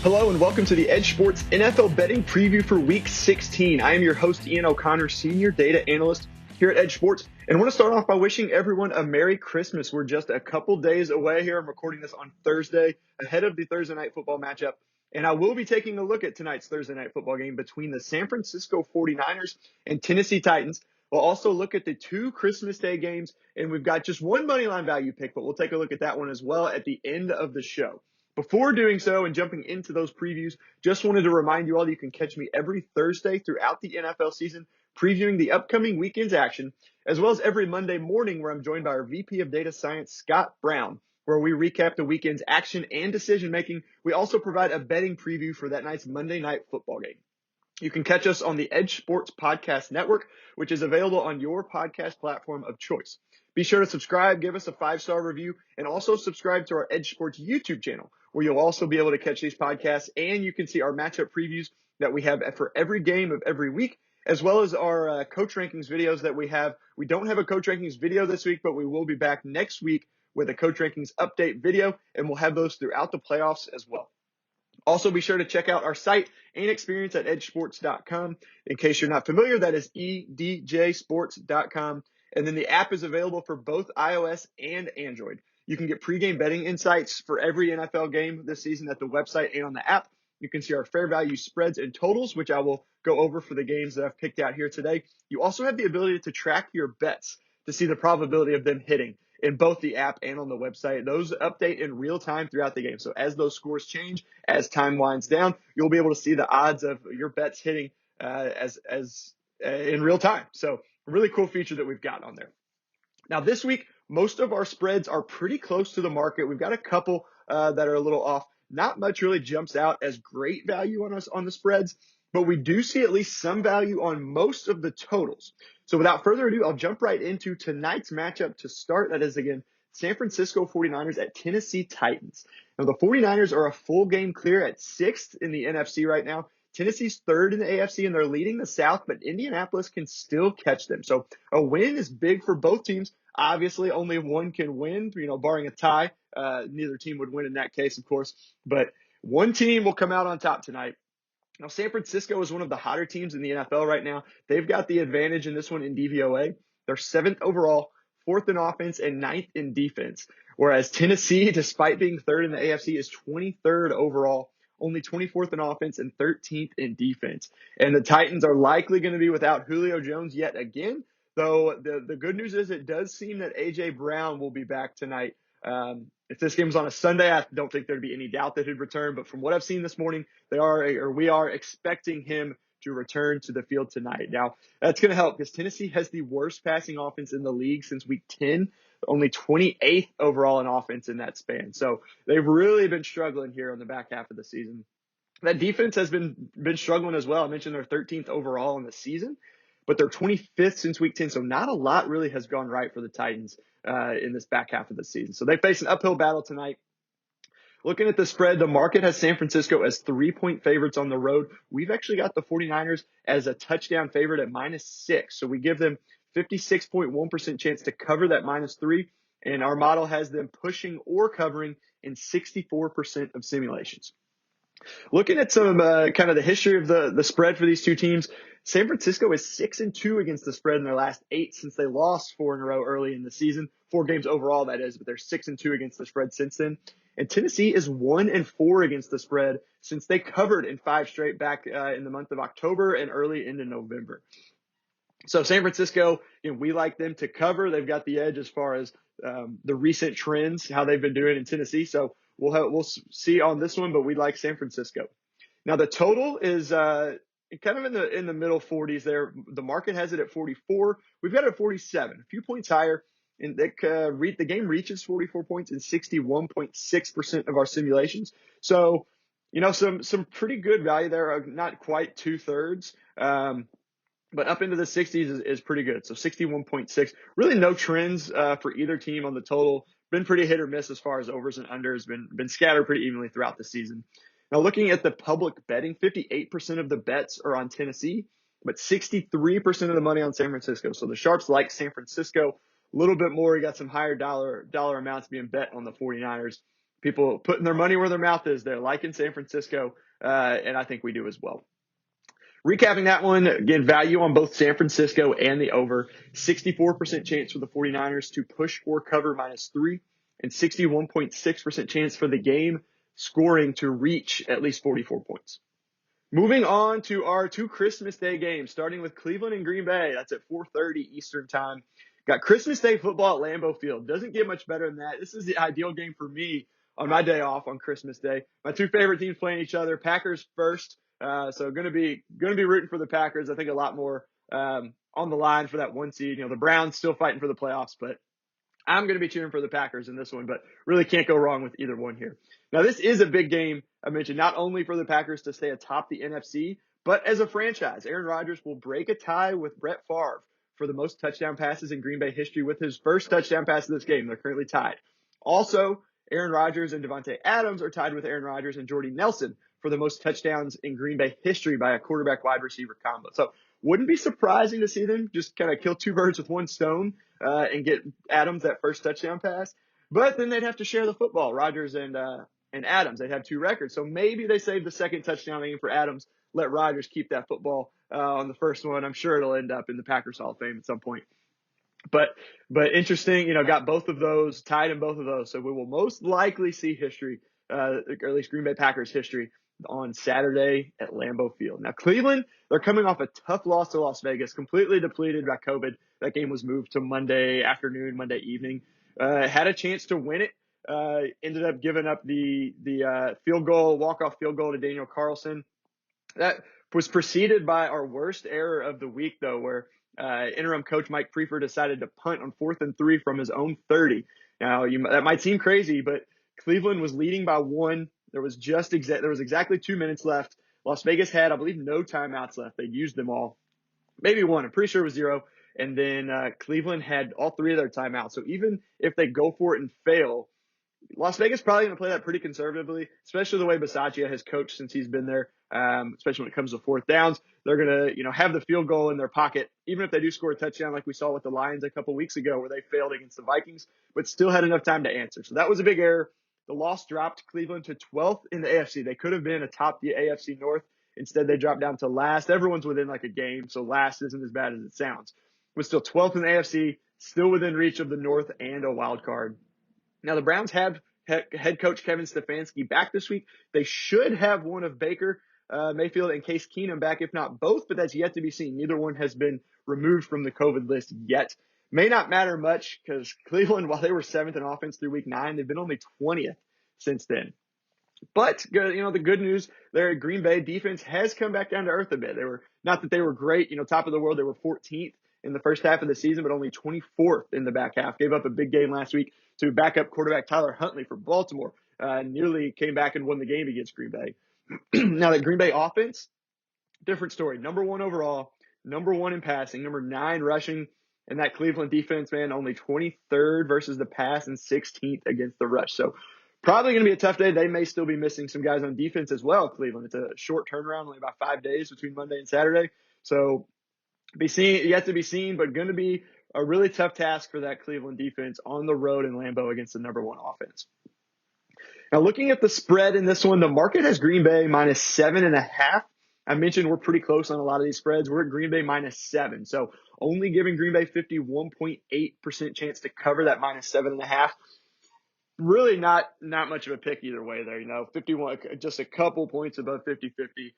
Hello and welcome to the EdjSports NFL Betting Preview for Week 16. I am your host, Ian O'Connor, Senior Data Analyst here at EdjSports. And I want to start off by wishing everyone a Merry Christmas. We're just a couple days away here. I'm recording this on Thursday, ahead of the Thursday Night Football matchup. And I will be taking a look at tonight's Thursday Night Football game between the San Francisco 49ers and Tennessee Titans. We'll also look at the two Christmas Day games, and we've got just one moneyline value pick, but we'll take a look at that one as well at the end of the show. Before doing so and jumping into those previews, just wanted to remind you all that you can catch me every Thursday throughout the NFL season, previewing the upcoming weekend's action, as well as every Monday morning where I'm joined by our VP of Data Science, Scott Brown, where we recap the weekend's action and decision-making. We also provide a betting preview for that night's Monday Night Football game. You can catch us on the EdjSports Podcast Network, which is available on your podcast platform of choice. Be sure to subscribe, give us a 5-star review, and also subscribe to our EdjSports YouTube channel, where you'll also be able to catch these podcasts, and you can see our matchup previews that we have for every game of every week, as well as our coach rankings videos that we have. We don't have a coach rankings video this week, but we will be back next week with a coach rankings update video, and we'll have those throughout the playoffs as well. Also, be sure to check out our site and experience at edjsports.com. In case you're not familiar, that is EdjSports.com. And then the app is available for both iOS and Android. You can get pregame betting insights for every NFL game this season at the website and on the app. You can see our fair value spreads and totals, which I will go over for the games that I've picked out here today. You also have the ability to track your bets to see the probability of them hitting in both the app and on the website. Those update in real time throughout the game. So as those scores change, as time winds down, you'll be able to see the odds of your bets hitting in real time. So a really cool feature that we've got on there. Now this week, most of our spreads are pretty close to the market. We've got a couple that are a little off. Not much really jumps out as great value on us on the spreads, but we do see at least some value on most of the totals. So without further ado, I'll jump right into tonight's matchup to start. That is, again, San Francisco 49ers at Tennessee Titans. Now, the 49ers are a full game clear at 6th in the NFC right now. Tennessee's 3rd in the AFC, and they're leading the South, but Indianapolis can still catch them. So a win is big for both teams. Obviously, only one can win, barring a tie. Neither team would win in that case, of course. But one team will come out on top tonight. Now, San Francisco is one of the hotter teams in the NFL right now. They've got the advantage in this one in DVOA. They're 7th overall, 4th in offense, and 9th in defense. Whereas Tennessee, despite being 3rd in the AFC, is 23rd overall, only 24th in offense and 13th in defense. And the Titans are likely going to be without Julio Jones yet again, though the good news is it does seem that A.J. Brown will be back tonight. If this game was on a Sunday, I don't think there'd be any doubt that he'd return. But from what I've seen this morning, we are expecting him to return to the field tonight. Now, that's going to help because Tennessee has the worst passing offense in the league since week 10, only 28th overall in offense in that span. So they've really been struggling here on the back half of the season. That defense has been struggling as well. I mentioned they're 13th overall in the season, but they're 25th since week 10. So not a lot really has gone right for the Titans in this back half of the season. So they face an uphill battle tonight. Looking at the spread, the market has San Francisco as 3-point favorites on the road. We've actually got the 49ers as a touchdown favorite at -6. So we give them 56.1% chance to cover that -3. And our model has them pushing or covering in 64% of simulations. Looking at some kind of the history of the spread for these two teams, San Francisco is 6-2 against the spread in their last 8 since they lost 4 in a row early in the season. 4 games overall, that is, but they're 6-2 against the spread since then. And Tennessee is 1-4 against the spread since they covered in 5 straight back in the month of October and early into November. So San Francisco, we like them to cover. They've got the edge as far as the recent trends, how they've been doing in Tennessee. So we'll see on this one, but we like San Francisco. Now the total is kind of in the middle 40s there. The market has it at 44. We've got it at 47, a few points higher. And the game reaches 44 points in 61.6% of our simulations. So, some pretty good value there. Not quite 2/3, but up into the 60s is pretty good. So 61.6. Really no trends for either team on the total. Been pretty hit or miss as far as overs and unders. Been scattered pretty evenly throughout the season. Now, looking at the public betting, 58% of the bets are on Tennessee, but 63% of the money on San Francisco. So the sharps like San Francisco a little bit more. You got some higher dollar amounts being bet on the 49ers. people putting their money where their mouth is there, like in San Francisco, and I think we do as well. Recapping that one, again, value on both San Francisco and the over. 64% chance for the 49ers to push or cover -3, and 61.6% chance for the game scoring to reach at least 44 points. Moving on to our two Christmas Day games, starting with Cleveland and Green Bay. That's at 4:30 Eastern time. Got Christmas Day football at Lambeau Field. Doesn't get much better than that. This is the ideal game for me on my day off on Christmas Day. My two favorite teams playing each other. Packers first. So gonna be rooting for the Packers. I think a lot more on the line for that one seed. The Browns still fighting for the playoffs, but I'm going to be cheering for the Packers in this one, but really can't go wrong with either one here. Now, this is a big game, I mentioned, not only for the Packers to stay atop the NFC, but as a franchise. Aaron Rodgers will break a tie with Brett Favre for the most touchdown passes in Green Bay history with his first touchdown pass of this game. They're currently tied. Also, Aaron Rodgers and Devontae Adams are tied with Aaron Rodgers and Jordy Nelson for the most touchdowns in Green Bay history by a quarterback wide receiver combo. So wouldn't be surprising to see them just kind of kill two birds with one stone and get Adams that first touchdown pass. But then they'd have to share the football, Rodgers and Adams. They'd have two records. So maybe they save the second touchdown game for Adams, let Rodgers keep that football on the first one. I'm sure it'll end up in the Packers Hall of Fame at some point. But interesting, got both of those, tied in both of those. So we will most likely see history, or at least Green Bay Packers history, on Saturday at Lambeau Field. Now, Cleveland, they're coming off a tough loss to Las Vegas, completely depleted by COVID. That game was moved to Monday afternoon, Monday evening. Had a chance to win it. Ended up giving up the walk-off field goal to Daniel Carlson. That was preceded by our worst error of the week, though, where interim coach Mike Prefer decided to punt on 4th and 3 from his own 30. Now, that might seem crazy, but Cleveland was leading by 1. There was exactly 2 minutes left. Las Vegas had, I believe, no timeouts left. They'd used them all. Maybe 1. I'm pretty sure it was 0. And then Cleveland had all 3 of their timeouts. So even if they go for it and fail, Las Vegas probably going to play that pretty conservatively, especially the way Bisaccia has coached since he's been there, especially when it comes to 4th downs. They're going to, have the field goal in their pocket, even if they do score a touchdown like we saw with the Lions a couple weeks ago where they failed against the Vikings, but still had enough time to answer. So that was a big error. The loss dropped Cleveland to 12th in the AFC. They could have been atop the AFC North. Instead, they dropped down to last. Everyone's within like a game, so last isn't as bad as it sounds. But still 12th in the AFC, still within reach of the North and a wild card. Now, the Browns have head coach Kevin Stefanski back this week. They should have one of Baker Mayfield and Case Keenum back, if not both, but that's yet to be seen. Neither one has been removed from the COVID list yet. May not matter much because Cleveland, while they were 7th in offense through week 9, they've been only 20th since then. But, the good news there at Green Bay, defense has come back down to earth a bit. Not that they were great, top of the world. They were 14th in the first half of the season, but only 24th in the back half. Gave up a big game last week to backup quarterback Tyler Huntley for Baltimore. Nearly came back and won the game against Green Bay. Now, that Green Bay offense, different story. Number 1 overall, number 1 in passing, number 9 rushing. And that Cleveland defense, man, only 23rd versus the pass and 16th against the rush. So probably going to be a tough day. They may still be missing some guys on defense as well, Cleveland. It's a short turnaround, only about 5 days between Monday and Saturday. So yet to be seen, but going to be a really tough task for that Cleveland defense on the road in Lambeau against the number 1 offense. Now, looking at the spread in this one, the market has Green Bay -7.5. I mentioned we're pretty close on a lot of these spreads. We're at Green Bay -7. So only giving Green Bay 51.8% chance to cover that -7.5. Really not much of a pick either way there. 51, just a couple points above 50-50.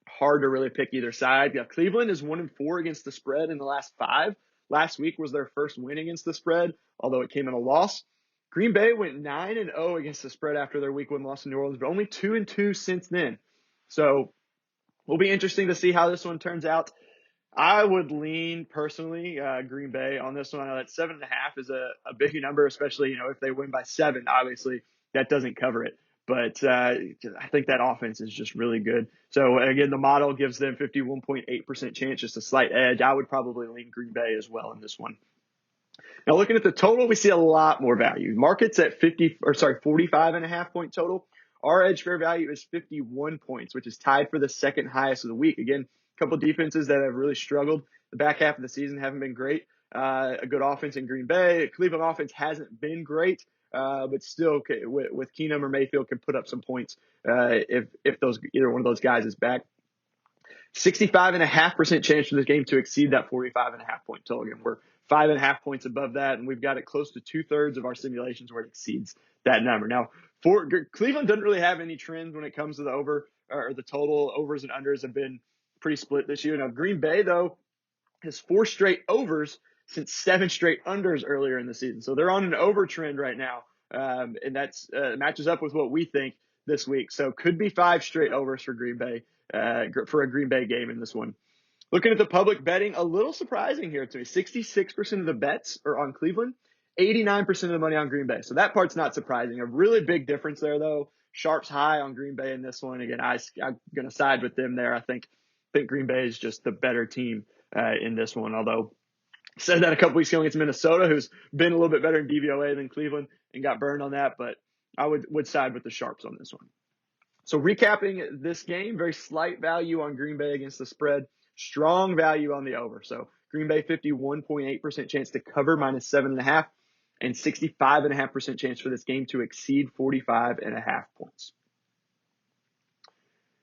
Hard to really pick either side. Yeah, Cleveland is 1-4 against the spread in the last 5. Last week was their first win against the spread, although it came in a loss. Green Bay went 9-0 against the spread after their week 1 loss in New Orleans, but only 2-2 since then. So will be interesting to see how this one turns out. I would lean personally Green Bay on this one. I know that 7.5 is a big number, especially if they win by 7. Obviously, that doesn't cover it. But I think that offense is just really good. So, again, the model gives them 51.8% chance, just a slight edge. I would probably lean Green Bay as well in this one. Now, looking at the total, we see a lot more value. Market's at 45.5 point total. Our edge fair value is 51 points, which is tied for the second highest of the week. Again, a couple defenses that have really struggled. The back half of the season haven't been great. A good offense in Green Bay. Cleveland offense hasn't been great. but still with Keenum or Mayfield can put up some points if either one of those guys is back. 65.5% chance for this game to exceed that 45.5 point total. Again, we're 5.5 points above that, and we've got it close to 2/3 of our simulations where it exceeds that number. Now, Cleveland doesn't really have any trends when it comes to the over or the total. Overs and unders have been pretty split this year. Now, Green Bay, though, has 4 straight overs since 7 straight unders earlier in the season. So they're on an over trend right now, and that's matches up with what we think this week. So could be 5 straight overs for Green Bay for a Green Bay game in this one. Looking at the public betting, a little surprising here to me. 66% of the bets are on Cleveland, 89% of the money on Green Bay. So that part's not surprising. A really big difference there, though. Sharps high on Green Bay in this one. Again, I'm going to side with them there. I think Green Bay is just the better team in this one. Although I said that a couple weeks ago against Minnesota, who's been a little bit better in DVOA than Cleveland and got burned on that. But I would side with the Sharps on this one. So recapping this game, very slight value on Green Bay against the spread, strong value on the over. So Green Bay 51.8% chance to cover -7.5 and 65.5% chance for this game to exceed 45.5 points.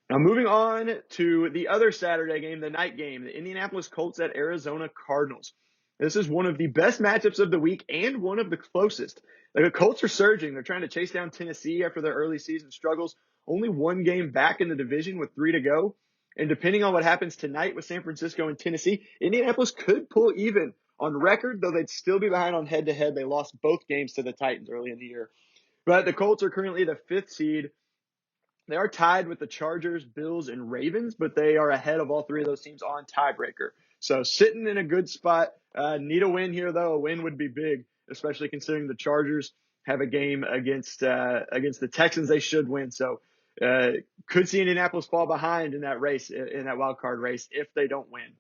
Now moving on to the other Saturday game, the night game, the Indianapolis Colts at Arizona Cardinals. This is one of the best matchups of the week and one of the closest. The Colts are surging. They're trying to chase down Tennessee after their early season struggles. Only 1 game back in the division with 3 to go. And depending on what happens tonight with San Francisco and Tennessee, Indianapolis could pull even on record, though they'd still be behind on head-to-head. They lost both games to the Titans early in the year. But the Colts are currently the 5th seed. They are tied with the Chargers, Bills, and Ravens, but they are ahead of all 3 of those teams on tiebreaker. So sitting in a good spot. Need a win here, though. A win would be big, especially considering the Chargers have a game against the Texans they should win. So could see Indianapolis fall behind in that race, in that wild card race, if they don't win.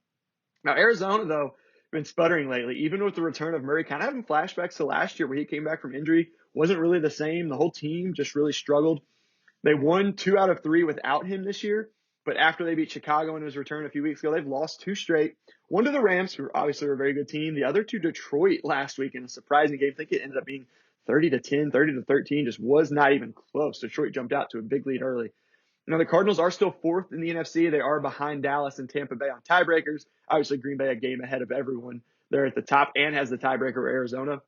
Now, Arizona, though, been sputtering lately. Even with the return of Murray, kind of having flashbacks to last year where he came back from injury. Wasn't really the same. The whole team just really struggled. They won 2 out of 3 without him this year. But after they beat Chicago in his return a few weeks ago, they've lost 2 straight. One to the Rams, who obviously are a very good team. The other to Detroit last week in a surprising game. I think it ended up being 30-10, 30-13. Just was not even close. Detroit jumped out to a big lead early. Now, the Cardinals are still 4th in the NFC. They are behind Dallas and Tampa Bay on tiebreakers. Obviously, Green Bay a game ahead of everyone. They're at the top and has the tiebreaker Arizona.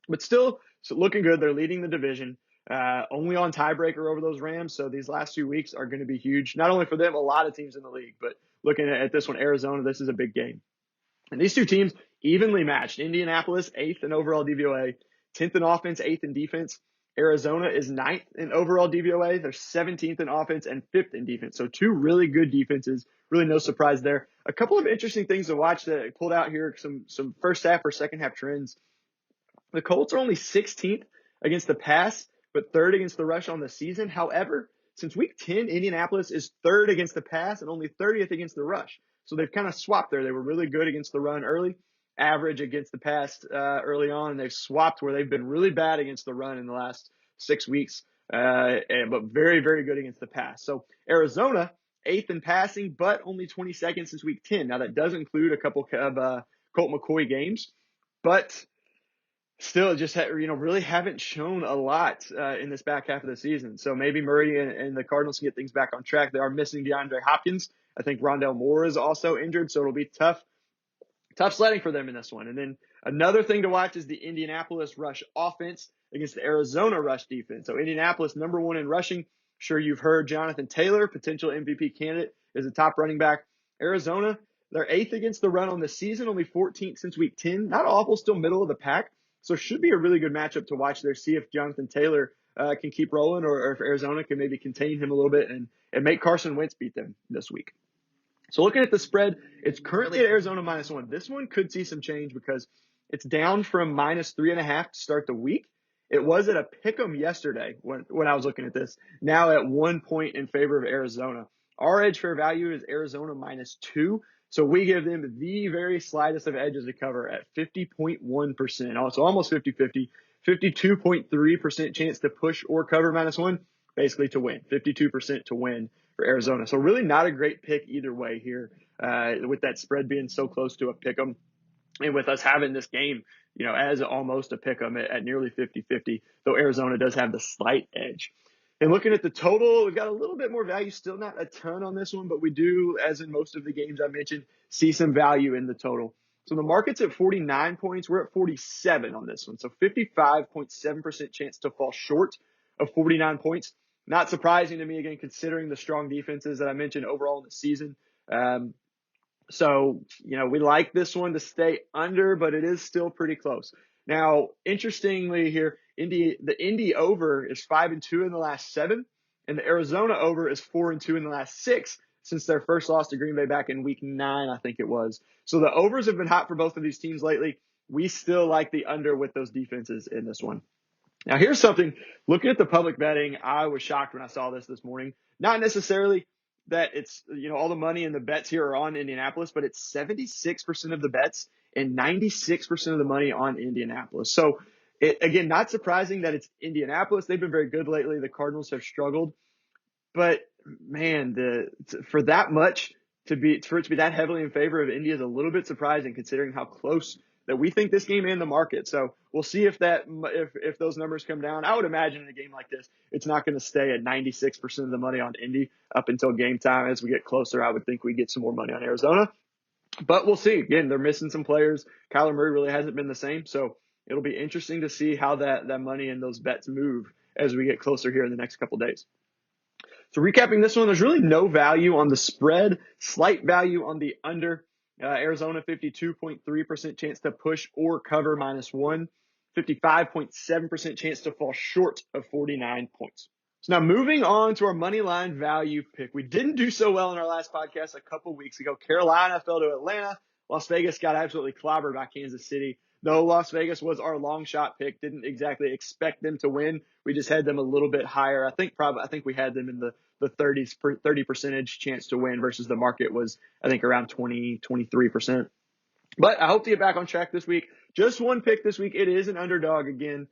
But still, so looking good. They're leading the division. Only on tiebreaker over those Rams. So these last 2 weeks are going to be huge, not only for them, a lot of teams in the league, but looking at this one, Arizona, this is a big game. And these 2 teams evenly matched. Indianapolis, 8th in overall DVOA, 10th in offense, 8th in defense. Arizona is 9th in overall DVOA. They're 17th in offense and 5th in defense. So 2 really good defenses. Really no surprise there. A couple of interesting things to watch that I pulled out here, some first half or second half trends. The Colts are only 16th against the pass, but 3rd against the rush on the season. However, since week 10, Indianapolis is 3rd against the pass and only 30th against the rush. So they've kind of swapped there. They were really good against the run early, average against the pass early on, and they've swapped where they've been really bad against the run in the last 6 weeks, but very, very good against the pass. So Arizona, 8th in passing, but only 22nd since week 10. Now, that does include a couple of Colt McCoy games, but still, just really haven't shown a lot in this back half of the season. So maybe Murray and the Cardinals can get things back on track. They are missing DeAndre Hopkins. I think Rondale Moore is also injured, so it'll be tough sledding for them in this one. And then another thing to watch is the Indianapolis rush offense against the Arizona rush defense. So Indianapolis, number 1 in rushing. Sure, you've heard Jonathan Taylor, potential MVP candidate, is a top running back. Arizona, they're 8th against the run on the season, only 14th since week 10. Not awful, still middle of the pack. So it should be a really good matchup to watch there, see if Jonathan Taylor can keep rolling or if Arizona can maybe contain him a little bit and make Carson Wentz beat them this week. So looking at the spread, it's currently at Arizona -1. This one could see some change because it's down from -3.5 to start the week. It was at a pick'em yesterday when I was looking at this. Now at 1 point in favor of Arizona. Our edge fair value is Arizona -2. So we give them the very slightest of edges to cover at 50.1%. So almost 50-50, 52.3% chance to push or cover -1, basically to win, 52% to win for Arizona. So really not a great pick either way here with that spread being so close to a pick 'em. And with us having this game, as almost a pick 'em at nearly 50-50, though Arizona does have the slight edge. And looking at the total, we've got a little bit more value, still not a ton on this one, but we do, as in most of the games I mentioned, see some value in the total. So the market's at 49 points. We're at 47 on this one. So 55.7% chance to fall short of 49 points. Not surprising to me, again, considering the strong defenses that I mentioned overall in the season. So, we like this one to stay under, but it is still pretty close. Now, interestingly here, the Indy over is 5-2 in the last 7, and the Arizona over is 4-2 in the last 6 since their first loss to Green Bay back in week 9, I think it was. So the overs have been hot for both of these teams lately. We still like the under with those defenses in this one. Now, here's something. Looking at the public betting, I was shocked when I saw this morning. Not necessarily that it's, all the money and the bets here are on Indianapolis, but it's 76% of the bets and 96% of the money on Indianapolis. So, again, not surprising that it's Indianapolis. They've been very good lately. The Cardinals have struggled. But, man, for that much for it to be that heavily in favor of Indy is a little bit surprising considering how close that we think this game in the market. So we'll see if those numbers come down. I would imagine in a game like this, it's not going to stay at 96% of the money on Indy up until game time. As we get closer, I would think we get some more money on Arizona. But we'll see. Again, they're missing some players. Kyler Murray really hasn't been the same. So it'll be interesting to see how that money and those bets move as we get closer here in the next couple days. So recapping this one, there's really no value on the spread, slight value on the under. Arizona, 52.3% chance to push or cover -1, 55.7% chance to fall short of 49 points. So now moving on to our money line value pick. We didn't do so well in our last podcast a couple weeks ago. Carolina fell to Atlanta. Las Vegas got absolutely clobbered by Kansas City. Though Las Vegas was our long shot pick, didn't exactly expect them to win. We just had them a little bit higher. I think we had them in the 30% chance to win versus the market was, I think, around 23%. But I hope to get back on track this week. Just one pick this week. It is an underdog again.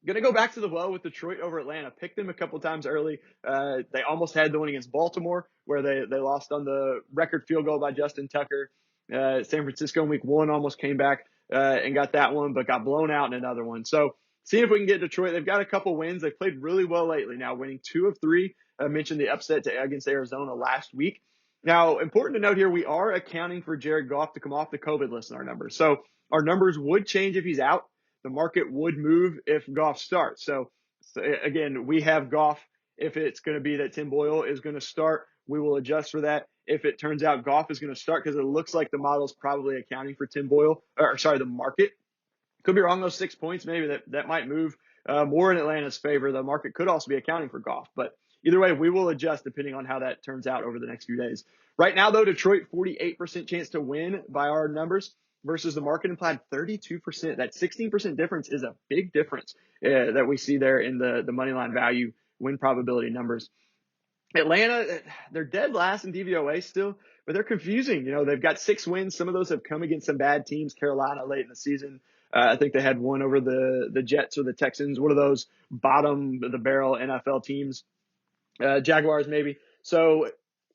Going to go back to the well with Detroit over Atlanta. Picked them a couple times early. They almost had the win against Baltimore where they lost on the record field goal by Justin Tucker. San Francisco in week 1 almost came back and got that one, but got blown out in another one. So seeing if we can get Detroit. They've got a couple wins. They've played really well lately now, winning 2 of 3. I mentioned the upset against Arizona last week. Now, important to note here, we are accounting for Jared Goff to come off the COVID list in our numbers. So our numbers would change if he's out. The market would move if Goff starts. So again, we have Goff. If it's going to be that Tim Boyle is going to start, we will adjust for that. If it turns out Goff is going to start, because it looks like the model's probably accounting for the market. Could be wrong, those 6 points, maybe that might move more in Atlanta's favor. The market could also be accounting for Goff. But either way, we will adjust depending on how that turns out over the next few days. Right now, though, Detroit, 48% chance to win by our numbers versus the market implied 32%. That 16% difference is a big difference that we see there in the moneyline value win probability numbers. Atlanta, they're dead last in DVOA still, but they're confusing. They've got 6 wins. Some of those have come against some bad teams. Carolina late in the season. I think they had one over the Jets or the Texans, one of those bottom of the barrel NFL teams. Jaguars maybe. So,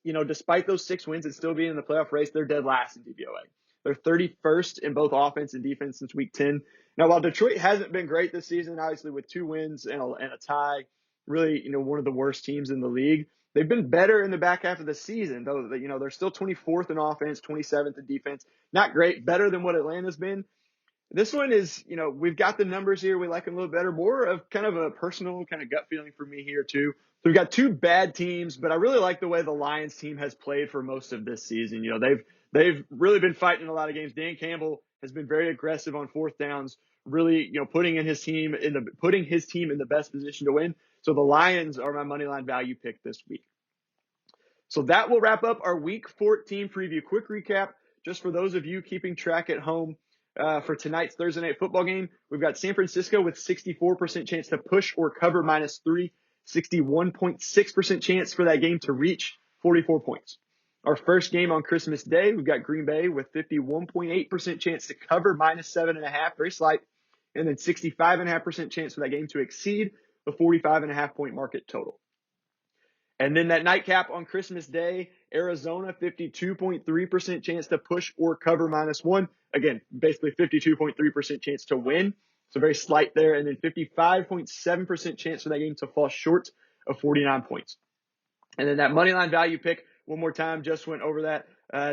despite those 6 wins and still being in the playoff race, they're dead last in DVOA. They're 31st in both offense and defense since week 10. Now, while Detroit hasn't been great this season, obviously with 2 wins and a tie, really, one of the worst teams in the league, they've been better in the back half of the season, though, they're still 24th in offense, 27th in defense. Not great, better than what Atlanta's been. This one is, we've got the numbers here. We like them a little better. More of kind of a personal kind of gut feeling for me here, too. So we've got 2 bad teams, but I really like the way the Lions team has played for most of this season. They've really been fighting in a lot of games. Dan Campbell has been very aggressive on 4th downs, really, putting his team in the best position to win. So the Lions are my money line value pick this week. So that will wrap up our week 14 preview. Quick recap, just for those of you keeping track at home. For tonight's Thursday night football game, we've got San Francisco with 64% chance to push or cover -3, 61.6% chance for that game to reach 44 points. Our first game on Christmas Day, we've got Green Bay with 51.8% chance to cover -7.5, very slight, and then 65.5% chance for that game to exceed the 45.5 point market total. And then that nightcap on Christmas Day Arizona, 52.3% chance to push or cover -1. Again, basically 52.3% chance to win. So very slight there. And then 55.7% chance for that game to fall short of 49 points. And then that money line value pick, one more time, just went over that.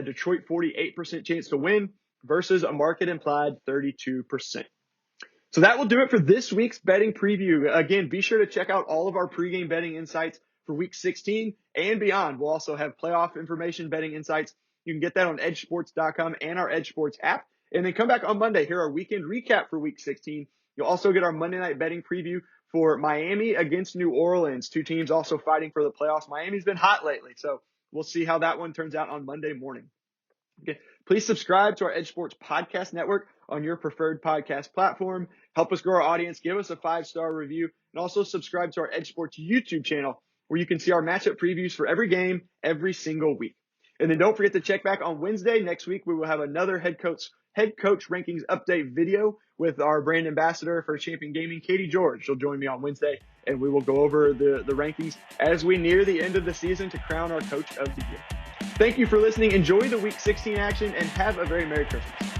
Detroit, 48% chance to win versus a market implied 32%. So that will do it for this week's betting preview. Again, be sure to check out all of our pregame betting insights for week 16 and beyond. We'll also have playoff information, betting insights. You can get that on EdjSports.com and our EdjSports app. And then come back on Monday, hear our weekend recap for week 16. You'll also get our Monday night betting preview for Miami against New Orleans, two teams also fighting for the playoffs. Miami's been hot lately, so we'll see how that one turns out on Monday morning. Okay. Please subscribe to our Edge Sports Podcast Network on your preferred podcast platform. Help us grow our audience. Give us a 5-star review. And also subscribe to our Edge Sports YouTube channel where you can see our matchup previews for every game every single week. And then don't forget to check back on Wednesday. Next week, we will have another head coach rankings update video with our brand ambassador for Champion Gaming, Katie George. She'll join me on Wednesday, and we will go over the rankings as we near the end of the season to crown our Coach of the Year. Thank you for listening. Enjoy the Week 16 action, and have a very Merry Christmas.